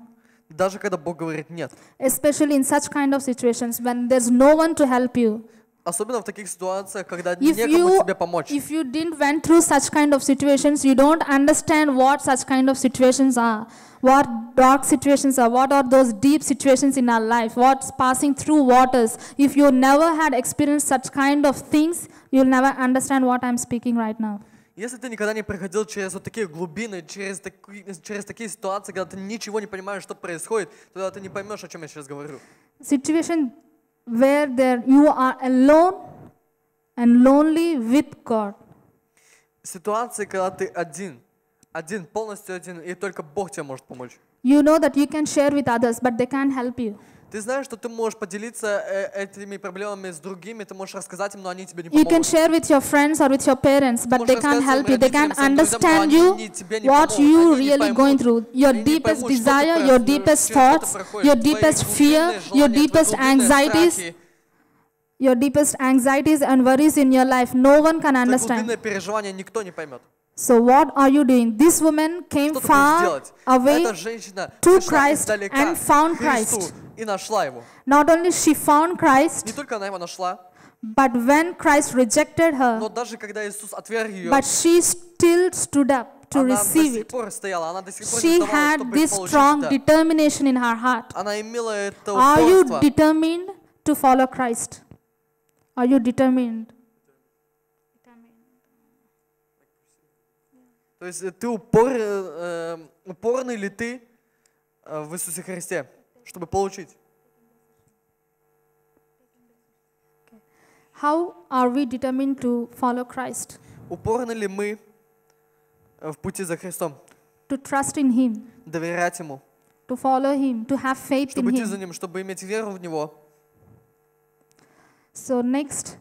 A: Даже когда Бог говорит нет.
F: Especially in such kind of situations when there's no one to help you.
A: Особенно в таких ситуациях, когда
F: If
A: некому тебе помочь.
F: you didn't went through such kind of situations, you don't understand what such kind of situations are, what dark situations are, what are those deep situations in our life, what's passing through waters. If you never had experienced such kind of things, you'll never understand what I'm speaking right now.
A: Если ты никогда не проходил через вот такие глубины, через такие ситуации, когда ты ничего не понимаешь, что происходит, тогда ты не поймешь, о чем я сейчас говорю.
F: Situation where you are alone and lonely with God.
A: Ситуации, когда ты один, полностью один, и только Бог тебе может помочь.
F: You know that you can share with others, but they can't help you.
A: Ты знаешь, что ты можешь поделиться этими проблемами с другими, ты можешь рассказать им, но они тебе не
F: You can
A: помогут.
F: share with your friends or with your parents, but they can't help you. They can't understand you, what you really going through. Your deepest desire, your deepest thoughts, your deepest fear, your deepest anxieties, and worries in your life. No one can
A: Твои
F: understand.
A: глубинные переживания никто не поймет.
F: So what are you doing? This woman came
A: Что ты будешь
F: far
A: делать?
F: away
A: Эта женщина
F: to
A: пришла
F: Christ
A: издалека
F: and found
A: к Христу
F: Christ.
A: и нашла его.
F: Not only she found
A: Не
F: Christ,
A: только она его нашла,
F: but when Christ rejected
A: но
F: her,
A: даже когда Иисус отверг ее,
F: but she still stood up to
A: она до
F: receive
A: сих
F: it.
A: пор стояла, она до сих пор
F: She
A: не сдавалась,
F: had
A: чтобы
F: this
A: получить
F: strong
A: это.
F: determination in her heart.
A: Она имела это
F: Are you
A: упорство.
F: determined to follow Christ? Are you determined?
A: То есть ты упорный ли ты в Иисусе Христе, чтобы получить?
F: How are we determined to follow Christ?
A: Упорны ли мы в пути за Христом?
F: To trust in Him,
A: Доверять Ему,
F: to follow Him, to have faith in
A: чтобы идти за
F: Him.
A: Ним, чтобы иметь веру в Него.
F: So next,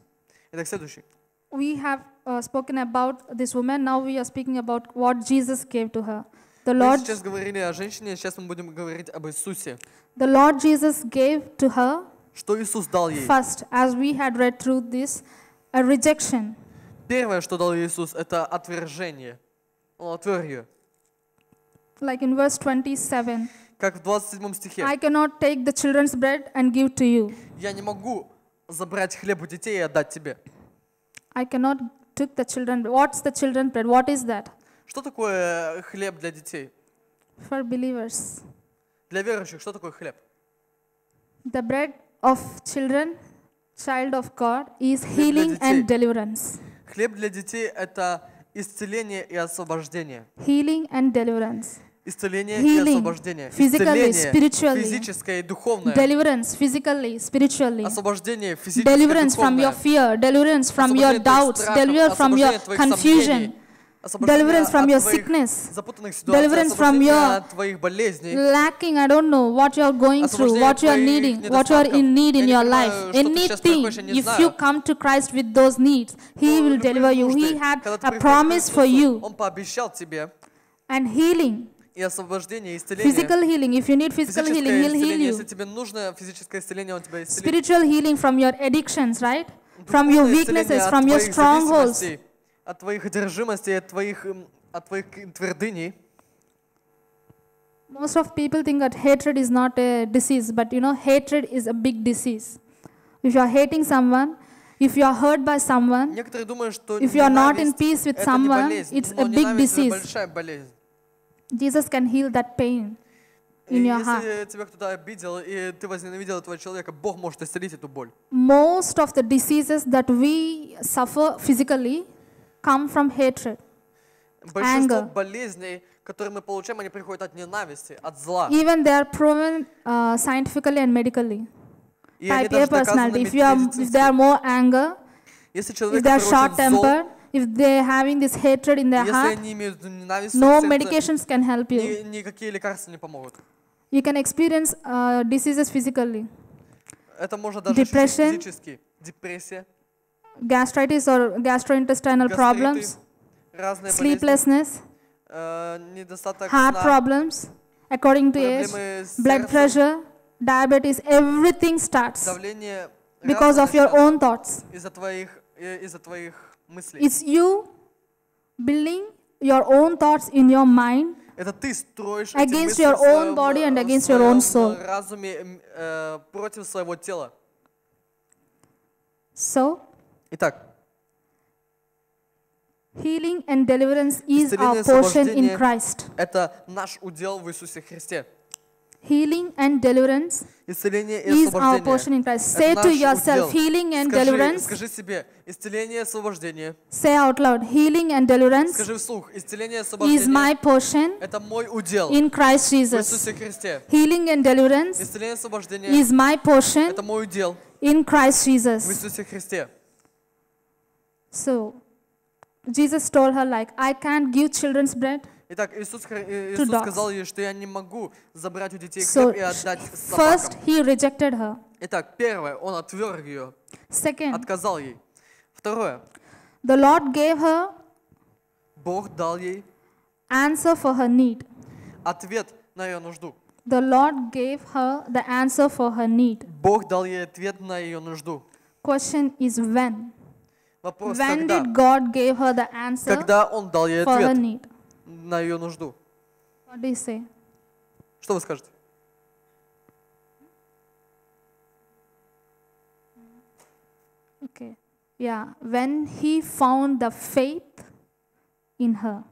A: Итак, следующий.
F: we have spoken about this woman. Now we are speaking about what Jesus gave to her. The
A: Мы
F: Lord,
A: сейчас говорили о женщине, сейчас мы будем говорить об Иисусе.
F: the Lord Jesus gave to her
A: Что Иисус дал ей?
F: first, as we had read through this, a rejection.
A: Первое, что дал Иисус, это отвержение. Он отверг ее.
F: Like in verse 27,
A: Как в 27 стихе.
F: I cannot take the children's bread and give to you.
A: Я не могу забрать хлеб у детей и отдать тебе.
F: I cannot take the children. What's the children's bread? What is that?
A: Что такое хлеб для детей?
F: For believers.
A: Для верующих, что такое хлеб?
F: The bread of children, child of God, is
A: для
F: healing
A: детей.
F: and deliverance.
A: Хлеб для детей – это исцеление и освобождение.
F: Healing and deliverance.
A: Исцеление и
F: Healing,
A: освобождение.
F: physically,
A: Исцеление
F: spiritually.
A: физическое и духовное.
F: Deliverance physically, spiritually.
A: Освобождение физическое и
F: Deliverance from your
A: духовное.
F: fear, deliverance from your
A: Освобождение твоих
F: doubts,
A: страхов,
F: deliverance from your
A: освобождение твоих
F: confusion,
A: сомнений, освобождение
F: deliverance from
A: от
F: your
A: твоих
F: sickness,
A: запутанных ситуаций,
F: deliverance from
A: освобождение
F: your
A: от твоих болезней,
F: lacking, I don't know, what you are going through,
A: освобождение
F: what you are
A: твоих
F: needing, what you are
A: недостатков.
F: in need in
A: Я
F: your
A: не
F: life.
A: понимаю, что ты сейчас
F: Anything,
A: проходишь, я не
F: if
A: знаю.
F: you come to Christ with those needs, He will
A: Любые
F: deliver you.
A: нужды,
F: He had
A: когда ты
F: a
A: приходишь к
F: promise for
A: Иисусу,
F: you.
A: Он пообещал тебе
F: And healing,
A: и освобождение, и исцеление.
F: physical healing. If you need physical
A: Физическое
F: healing, He'll heal
A: исцеление.
F: you.
A: Если тебе нужно физическое исцеление, Он тебя исцелит.
F: Spiritual healing from your addictions, right? From your
A: Духовное исцеление
F: weaknesses,
A: от
F: from your
A: твоих
F: strongholds.
A: зависимостей, от твоих одержимостей, от твоих твердыней.
F: Most of people think that hatred is not a disease, but you know, hatred is a big disease. if you are hating someone, if you are hurt by someone,
A: Некоторые думают, что
F: if you are not in
A: ненависть
F: peace with
A: это не
F: someone,
A: болезнь,
F: it's
A: но
F: a big
A: ненависть это
F: disease.
A: большая болезнь.
F: Jesus can heal that pain
A: И
F: in your heart.
A: если тебя кто-то обидел, и ты возненавидел этого человека, Бог может исцелить эту боль.
F: Most of the diseases that we suffer physically come from hatred.
A: Большинство
F: Anger.
A: болезней, которые мы получаем, они приходят от ненависти, от зла.
F: Even they are proven scientifically and medically.
A: И они
F: Type A
A: даже доказаны
F: personality. If there
A: медицински.
F: are more anger,
A: Если
F: if
A: человек
F: they are
A: который очень зол,
F: short-tempered, if they are having this hatred in their
A: если
F: heart,
A: они имеют ненависть, в
F: no
A: сердце,
F: medications can help you.
A: никакие лекарства не помогут.
F: You can experience diseases physically,
A: Это можно даже ощутить
F: Depression.
A: физически. Депрессия,
F: gastritis or gastrointestinal
A: гастриты,
F: problems,
A: разные болезни,
F: sleeplessness,
A: недостаток
F: heart
A: сна,
F: problems, according to age,
A: проблемы с
F: blood
A: сердцем,
F: pressure, diabetes, everything starts
A: давление
F: because
A: разное
F: of your
A: начинается
F: own thoughts.
A: из-за твоих мыслей.
F: It's you building your own thoughts in your mind
A: Это ты строишь эти
F: against
A: мысли
F: your
A: в
F: own
A: своем,
F: body and
A: в
F: against your own
A: своем
F: soul.
A: разуме против своего тела.
F: So,
A: Итак,
F: healing and deliverance is our
A: исцеление,
F: portion in
A: освобождение
F: Christ.
A: это наш удел в Иисусе Христе.
F: Healing and deliverance
A: Исцеление и
F: is our portion
A: освобождение.
F: in Christ.
A: Это
F: Say
A: наш
F: to yourself,
A: удел.
F: healing and deliverance.
A: Скажи себе, исцеление и освобождение.
F: Say out loud, healing and deliverance
A: Скажи вслух, исцеление и
F: is
A: освобождение
F: my portion
A: это мой удел
F: in Christ
A: в
F: Jesus.
A: Иисусе Христе.
F: Healing and deliverance
A: Исцеление и освобождение
F: is my portion
A: это мой удел
F: in Christ
A: в
F: Jesus.
A: Иисусе Христе.
F: So, Jesus told her like, I can't give children's bread.
A: Итак, Иисус
F: dogs.
A: сказал ей, что я не могу забрать у детей
F: So,
A: хлеб и отдать
F: first
A: собакам.
F: he rejected her.
A: Итак, первое, он отверг ее,
F: Second,
A: отказал ей. Второе,
F: the Lord gave her
A: Бог дал ей
F: answer for her need.
A: ответ на ее нужду.
F: The Lord gave her the answer for her need.
A: Бог дал ей ответ на ее нужду.
F: Question is when?
A: Вопрос,
F: When
A: когда?
F: did God give her the answer
A: Когда Он дал ей
F: for her
A: ответ
F: need?
A: на ее нужду?
F: What do you say?
A: Что вы скажете?
F: Okay. Yeah. When he found the faith in her.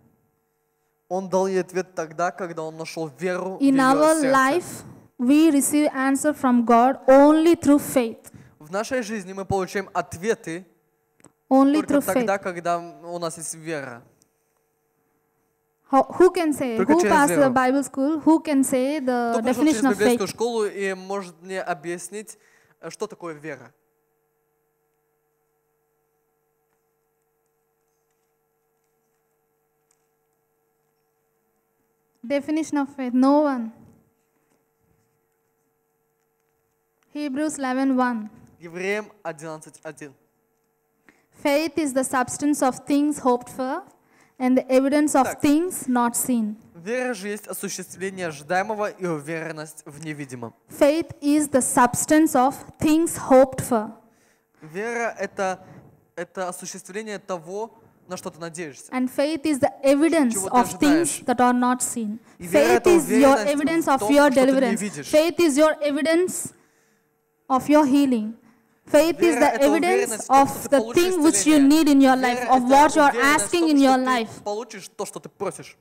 A: Он дал ей ответ тогда, когда Он нашел веру в
F: In
A: ее
F: our
A: сердце.
F: life, we receive answer from God only through faith.
A: В нашей жизни мы получаем ответы
F: Only
A: только
F: through faith.
A: тогда, когда у нас есть вера.
F: Who can say?
A: Только
F: Who
A: через
F: passed the
A: веру.
F: Bible school? Who can say the
A: Кто прошел через
F: definition of
A: библейскую
F: faith?
A: школу и может мне объяснить, что такое вера?
F: Definition of faith? No one. Hebrews 11:1.
A: Евреям 11:1.
F: Faith is the substance of things hoped for and the evidence of
A: Так.
F: things not seen.
A: Вера же есть осуществление ожидаемого и уверенность в невидимом.
F: Faith is the substance of things hoped for.
A: Вера это осуществление того, на что ты надеешься.
F: And faith is the evidence
A: Чего ты
F: of things
A: ожидаешь.
F: that are not seen.
A: И вера
F: Faith
A: это
F: is your
A: уверенность
F: evidence
A: в
F: of
A: том,
F: your
A: что ты не
F: deliverance.
A: видишь.
F: Faith is your evidence of your healing. Faith is
A: Вера
F: the
A: это
F: evidence
A: уверенность в том, что
F: of
A: ты
F: the
A: получишь
F: thing which you
A: исцеление.
F: need in your life,
A: Вера
F: of
A: это
F: what you are
A: уверенность в
F: asking
A: том,
F: in
A: что
F: your
A: ты
F: life.
A: получишь то, что ты просишь.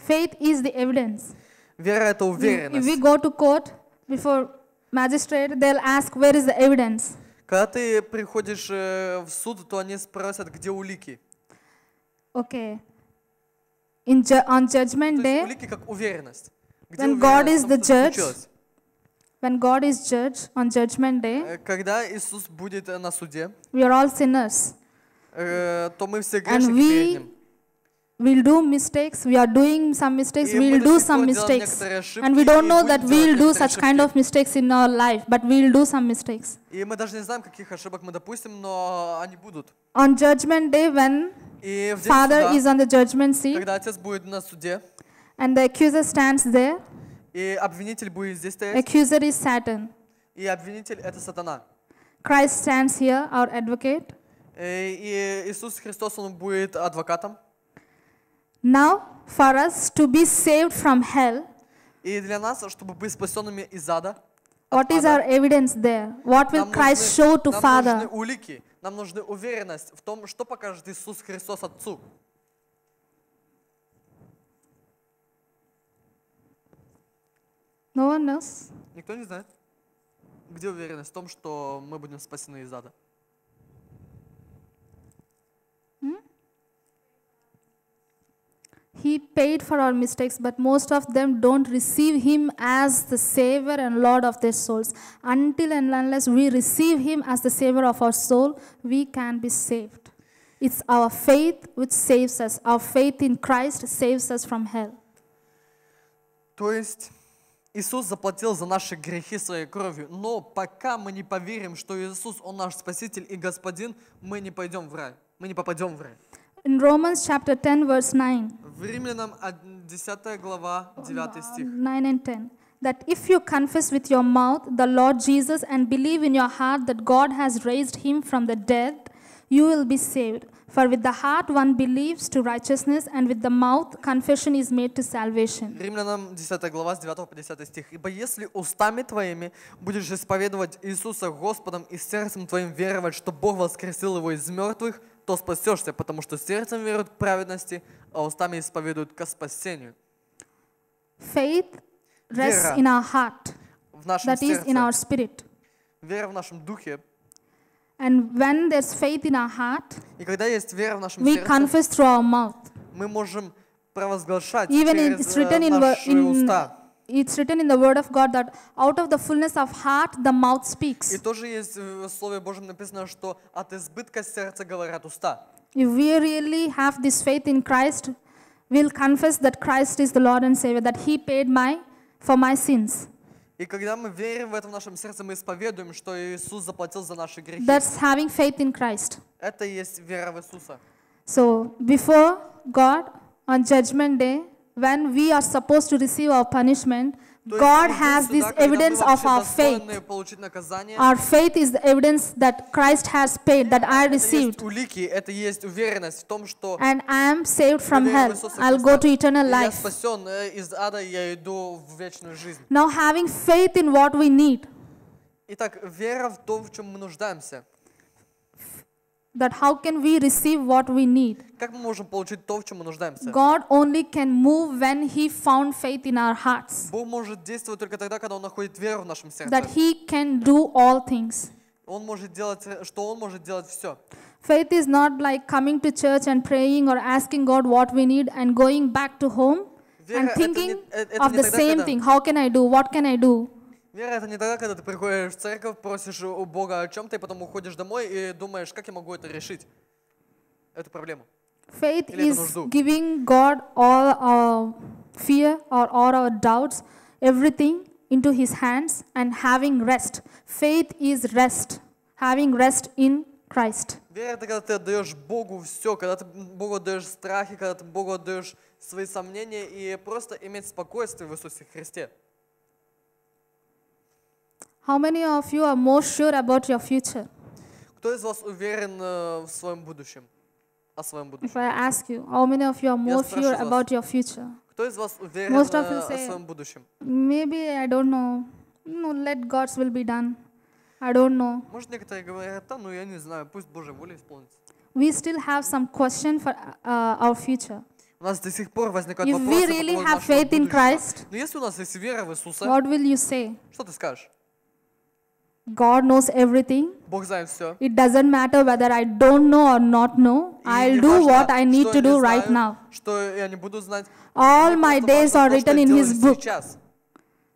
F: Faith is the evidence.
A: Вера это
F: If we
A: уверенность.
F: go to court before magistrate, they'll ask, where is the evidence?
A: Когда ты приходишь в суд, то они спросят, где улики.
F: Okay. On Judgment
A: То есть
F: Day,
A: улики как уверенность. Где
F: when God
A: уверенность
F: is
A: в том,
F: the
A: что
F: judge,
A: случилось?
F: when God is judge on Judgment Day,
A: Когда Иисус будет на суде,
F: we are all sinners.
A: то мы все
F: And
A: грешники перед Ним.
F: we'll do mistakes, we are doing some mistakes,
A: И мы
F: we'll
A: до
F: do
A: сих пор
F: some
A: делаем
F: mistakes.
A: некоторые ошибки,
F: And we don't
A: и
F: know
A: будем
F: that
A: делать
F: we'll do
A: некоторые
F: such kind
A: ошибки.
F: of mistakes in our life, but we'll do some mistakes.
A: И мы даже не знаем, каких ошибок мы допустим, но они будут.
F: On Judgment Day, when
A: И в день
F: Father is
A: суда,
F: on the judgment seat
A: когда Отец будет на суде,
F: and the accuser stands there,
A: и обвинитель будет здесь стоять,
F: accuser is Satan.
A: и обвинитель — это сатана.
F: Christ stands here, our advocate.
A: И Иисус Христос, Он будет адвокатом.
F: Now, for us to be saved from hell,
A: И для нас, чтобы быть спасенными из ада,
F: What is our evidence there? What will Christ show to
A: нам нужны
F: Father?
A: улики, нам нужны уверенность в том, что покажет Иисус Христос Отцу.
F: No one knows.
A: Никто не знает. Где уверенность в том, что мы будем спасены из ада?
F: He paid for our mistakes, but most of them don't receive Him as the Savior and Lord of their souls. Until and unless we receive Him as the Savior of our soul, we can be saved. It's our faith which saves us. Our faith in Christ saves us from hell.
A: То есть Иисус заплатил за наши грехи своей кровью, но пока мы не поверим, что Иисус, Он наш Спаситель и Господин, мы не пойдем в рай, мы не попадем в рай.
F: In Romans chapter 10, verse 9,
A: В Римлянам 10 глава 9 стих.
F: 9 and 10, that if you confess with your mouth the Lord Jesus and believe in your heart that God has raised Him from the dead, you will be saved. For with the heart one believes to righteousness, and with the mouth confession is made to salvation.
A: Римлянам 10 глава с 9 по 10 стих. «Ибо если устами твоими будешь исповедовать Иисуса Господом и сердцем твоим веровать, что Бог воскресил Его из мертвых, то спасешься, потому что сердцем веруют к праведности, а устами исповедуют ко спасению».
F: Faith rests
A: Вера
F: in our heart,
A: в нашем
F: that is, in our
A: сердце,
F: spirit.
A: вера в нашем духе.
F: And when there's faith in our heart,
A: И когда есть вера в нашем
F: we
A: сердце,
F: confess through our mouth.
A: мы можем провозглашать
F: Even
A: через
F: it's written in,
A: наши уста.
F: it's written in the Word of God that out of the fullness of heart the mouth speaks.
A: И тоже есть в Слове Божьем написано, что от избытка сердца говорят уста.
F: If we really have this faith in Christ, we'll confess that Christ is the Lord and Savior, that He paid for my sins.
A: И когда мы верим в это в нашем сердце, мы исповедуем, что Иисус заплатил за наши грехи.
F: That's having faith in Christ.
A: Это и есть вера в Иисуса.
F: So before God on Judgment Day, when we are supposed to receive our punishment,
A: То есть
F: God
A: мы
F: has
A: сюда,
F: this
A: когда мы
F: evidence of
A: вообще
F: our
A: достойны
F: faith.
A: получить наказание,
F: Our faith is the evidence that Christ has paid, that I
A: это есть
F: received,
A: улики, это есть уверенность в том, что
F: and I am saved from
A: я верю в
F: hell.
A: Иисуса
F: I'll
A: Христа,
F: go to eternal
A: и я
F: life.
A: спасен из ада, и я иду в вечную жизнь.
F: Now having faith in what we need,
A: Итак, вера в то, в чем мы нуждаемся.
F: that how can we receive what we need?
A: Как мы можем получить то, в чем мы нуждаемся?
F: God only can move when He found faith in our hearts,
A: Бог может действовать только тогда, когда Он находит веру в нашем сердце.
F: that He can do all things.
A: Он может делать, что Он может делать все.
F: Faith is not like coming to church and praying or asking God what we need and going back to home and
A: Вера
F: thinking
A: это
F: of
A: не
F: the
A: тогда,
F: same
A: когда...
F: thing. How can I do? What can I do?
A: Вера это не тогда, когда ты приходишь в церковь, просишь у Бога о чем-то, и потом уходишь домой и думаешь, как я могу это решить, эту проблему.
F: Faith
A: Или это
F: is
A: нужду.
F: giving God all our fear or all our doubts, everything into His hands and having rest. Faith is rest, having rest in Christ.
A: Вера это когда ты отдаешь Богу все, когда ты Богу отдаешь страхи, когда ты Богу отдаешь свои сомнения и просто иметь спокойствие в Иисусе Христе.
F: How many of you are more sure about your future?
A: Кто из вас уверен в своем будущем? О своем будущем?
F: If I ask you, how many of you are more
A: спрошу
F: sure
A: вас.
F: about your future?
A: Кто из вас уверен
F: Most of you
A: о
F: say-
A: своем будущем?
F: Maybe, I don't know. No, let God's will be done. I don't know.
A: Может, некоторые говорят, да, ну я не знаю, пусть Божья воля исполнится.
F: We still have some question for our future.
A: У нас до сих пор возникают
F: If we
A: вопросы по
F: really
A: поводу
F: have
A: нашего
F: faith in
A: будущего.
F: Christ,
A: Но если у нас есть вера в Иисуса,
F: what will you say?
A: что ты скажешь?
F: God knows everything.
A: Бог знает все.
F: It doesn't matter whether I don't know or not know. I'll do what I need to do right now.
A: Что я не буду знать.
F: All
A: Мне
F: my
A: просто
F: days
A: важно
F: are
A: то, что
F: written
A: я
F: in
A: делаю
F: His book.
A: сейчас.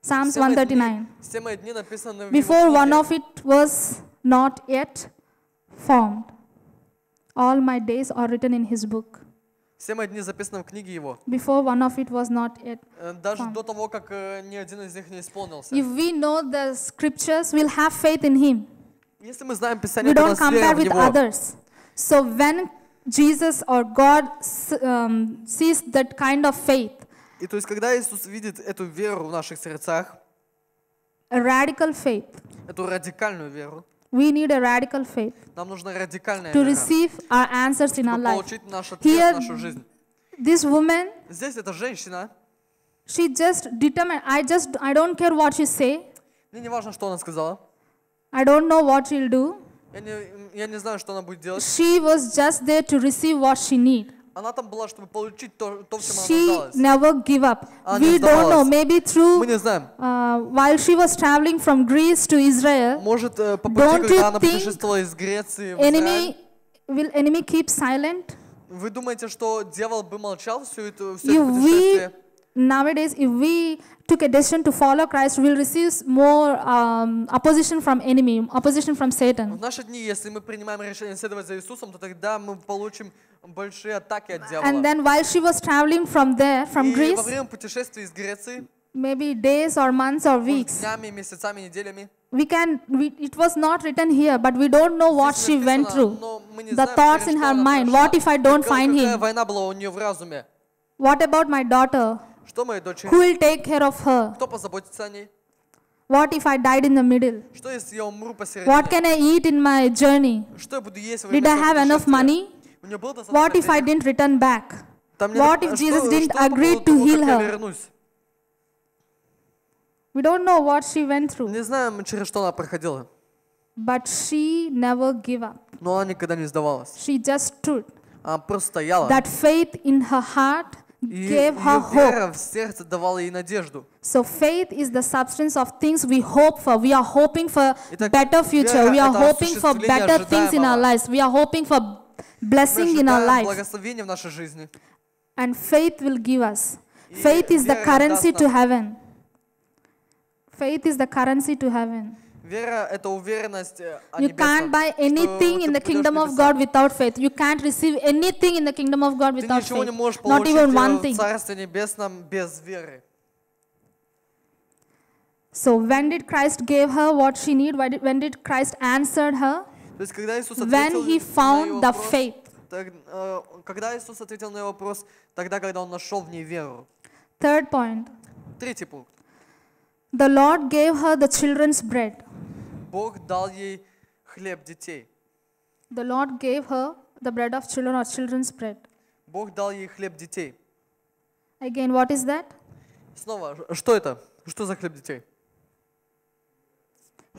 F: Psalms
A: Все мои
F: 139.
A: дни- Все мои дни написаны в
F: Before
A: Его
F: one
A: книге.
F: of it was not yet formed. All my days are written in His book.
A: Все мои дни записаны в книге Его.
F: Before one of it was not yet.
A: Даже до того, как ни один из них не исполнился.
F: If we know the scriptures, we'll have faith in Him.
A: Если мы знаем Писание,
F: We
A: то у
F: don't
A: нас вера
F: compare
A: в
F: with
A: Него.
F: others. So when Jesus or God sees that kind of faith,
A: И то есть, когда Иисус видит эту веру в наших сердцах,
F: a radical faith,
A: эту радикальную веру,
F: we need a radical faith
A: нам нужна радикальная
F: to
A: вера,
F: receive our answers in our
A: чтобы
F: life.
A: получить наш ответ
F: Here,
A: в нашу жизнь.
F: this woman,
A: Здесь эта женщина,
F: she just determined, I don't care what you say,
A: Мне не важно, что она сказала.
F: I don't know what she'll do.
A: Я не знаю, что она будет делать.
F: She was just there to receive what she need.
A: Она там была, чтобы получить то, в чем она
F: She
A: нуждалась.
F: never give up.
A: Она не
F: We don't know.
A: сдавалась.
F: Maybe through
A: Мы не знаем.
F: while she was traveling from Greece to Israel,
A: Может, по пути,
F: Don't you
A: когда она
F: think
A: путешествовала из Греции в Израиль,
F: enemy keep silent?
A: вы думаете, что дьявол бы молчал все это
F: If we
A: путешествие?
F: nowadays, if we took a decision to follow Christ, we'll receive more opposition from enemy, opposition from
A: В
F: Satan.
A: наши дни, если мы принимаем решение следовать за Иисусом, то тогда мы получим большие атаки от
F: And
A: дьявола.
F: then while she was traveling from there, from
A: И во
F: Greece,
A: время путешествия из Греции,
F: maybe days or months or
A: может,
F: weeks,
A: днями, месяцами, неделями,
F: it was not written here, but we don't know what
A: здесь
F: she went
A: написано,
F: through.
A: но мы не
F: The
A: знаем,
F: thoughts
A: через
F: in
A: что
F: her
A: она
F: mind.
A: прошла.
F: What if I don't find
A: Какая
F: him?
A: война была у нее в разуме?
F: What about my daughter?
A: Что моей дочери?
F: Who will take care of her?
A: Кто позаботится о ней?
F: What if I died in the middle?
A: Что если я умру
F: What
A: посередине?
F: can I eat in my journey?
A: Что я буду есть во
F: Did
A: время
F: I have
A: своего
F: enough
A: путешествия?
F: money?
A: У нее было
F: What
A: достаточно
F: if I
A: денег?
F: didn't return back?
A: Там мне
F: What
A: нап-
F: if Jesus
A: что-
F: didn't
A: что по
F: agree
A: поводу
F: to
A: того,
F: heal
A: как я
F: her?
A: вернусь?
F: We don't know what she went through,
A: Не знаем, через что она проходила.
F: but she never gave up.
A: Но она никогда не сдавалась.
F: She just stood.
A: Она просто стояла.
F: That faith in her heart
A: И
F: gave her
A: ее
F: hope.
A: вера в сердце давала ей надежду.
F: So faith is the substance of things we hope for. We are hoping for
A: Итак,
F: better future.
A: вера
F: We are
A: это
F: hoping for
A: осуществление
F: better things in our
A: ожидаемого.
F: lives. We are hoping for
A: Мы
F: blessing in our
A: ожидаем
F: life.
A: благословения в нашей жизни.
F: And faith will give us.
A: И
F: Faith is the
A: вера
F: currency
A: даст
F: to
A: нам.
F: heaven. Faith is the currency to heaven.
A: Вера — это уверенность о
F: You
A: небесном.
F: can't buy
A: что
F: anything
A: ты
F: in the
A: попадешь в
F: kingdom of
A: небеса.
F: God without faith. You can't receive anything in the kingdom of God
A: Ты
F: without
A: ничего не
F: faith.
A: можешь
F: Not
A: получить
F: even one
A: в
F: thing.
A: Царстве Небесном без веры.
F: So when did Christ give her what she need? When did Christ answer her?
A: То есть, когда Иисус
F: When
A: ответил
F: he
A: на
F: found
A: ее
F: the
A: вопрос,
F: faith.
A: когда Иисус ответил на ее вопрос, тогда, когда Он нашел в ней веру.
F: Third point.
A: Третий пункт.
F: The Lord gave her the children's bread.
A: Бог дал ей хлеб детей.
F: The Lord gave her the bread of children or children's bread.
A: Бог дал ей хлеб детей.
F: Again, what is that?
A: Снова, что это? Что за хлеб детей?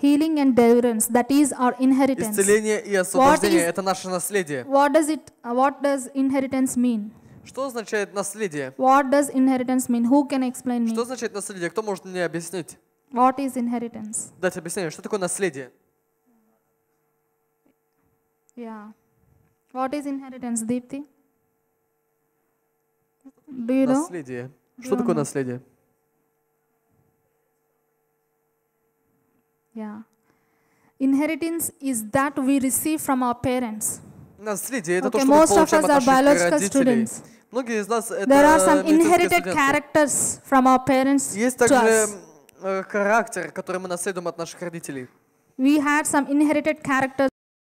F: Healing and deliverance. That is our inheritance.
A: Исцеление и освобождение
F: is-
A: — это наше наследие.
F: What does inheritance mean?
A: Что означает наследие?
F: What does inheritance mean? Who can explain me?
A: Что означает наследие? Кто может мне объяснить?
F: What is inheritance?
A: Дать объяснение. Что такое наследие?
F: Yeah. What is inheritance, Deepthi? Do you know?
A: Наследие. Что такое наследие?
F: Yeah. Inheritance is that we receive from our parents.
A: Наследие — это то,
F: Okay,
A: что мы
F: most of
A: получаем
F: us
A: от
F: are
A: наших
F: biological
A: родителей.
F: students.
A: Многие из нас — это
F: There are some
A: медицинские
F: inherited
A: студенты.
F: characters from our parents
A: Есть
F: to
A: также
F: us.
A: характер, который мы наследуем от наших родителей.
F: We had some inherited characters